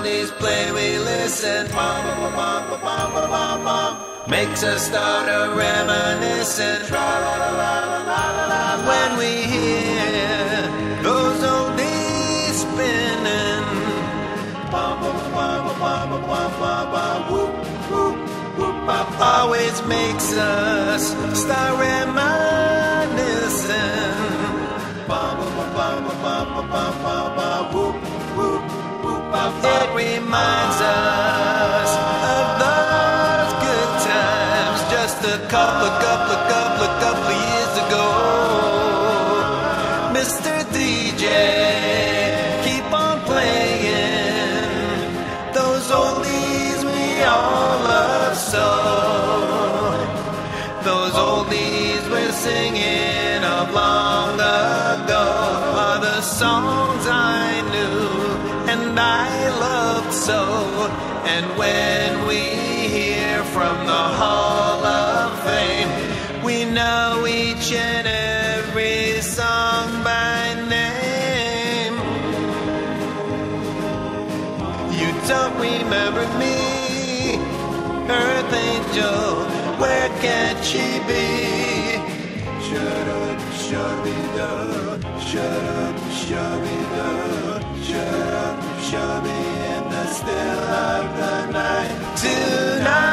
oldies play, we listen. Makes us start a reminiscence when we hear those oldies spinning. Always makes us start reminiscing. It reminds us of those good times just a couple of years ago. Mr. DJ, keep on playing those oldies we all love so. Those oldies we're singing of long ago are the songs I knew and I loved so. And when we hear from the Hall of Fame, we know each and every song by name. You don't remember me, Earth Angel, where can she be? Shut up, shut-me-da, shut up, shut-me-da, shut up, shut me in the still of the night. Tonight,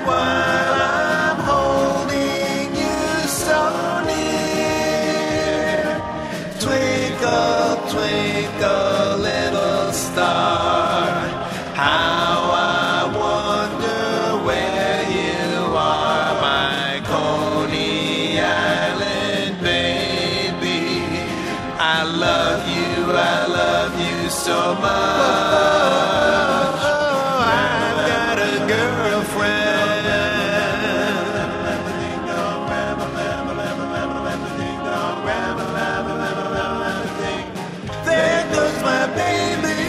while I'm holding you so near, twinkle, twinkle, little star, how I wonder where you are, my Coney Island baby. I love you so much. I've got a girlfriend. There goes my baby,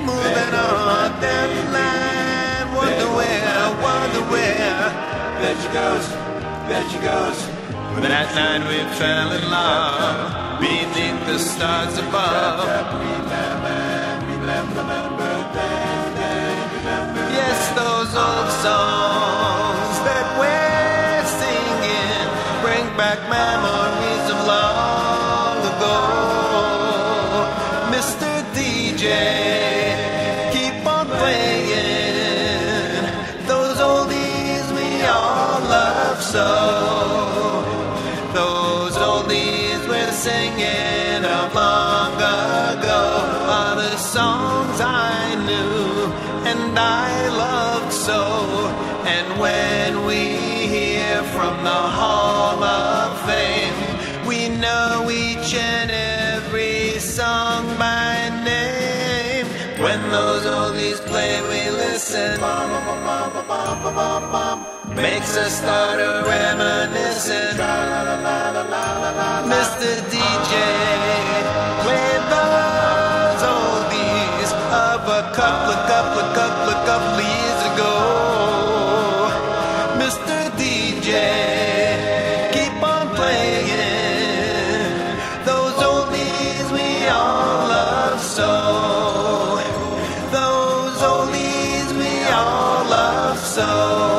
moving on down the line. Wonder where. There she goes, there she goes. That night we fell in love beneath the stars above. Yes, those old songs that we're singing bring back memories of long ago. Mr. DJ, keep on playing those oldies we all love so. Those oldies we're singing of long ago are the songs I knew and I loved so. And when we hear from the Hall of Fame, we know each and every song by name. When those oldies play, we listen. Makes us start a reminiscence. Mr. DJ, play those oldies of a couple of years ago. Mr. DJ, keep on playing those oldies we all love so. Those oldies we all love so.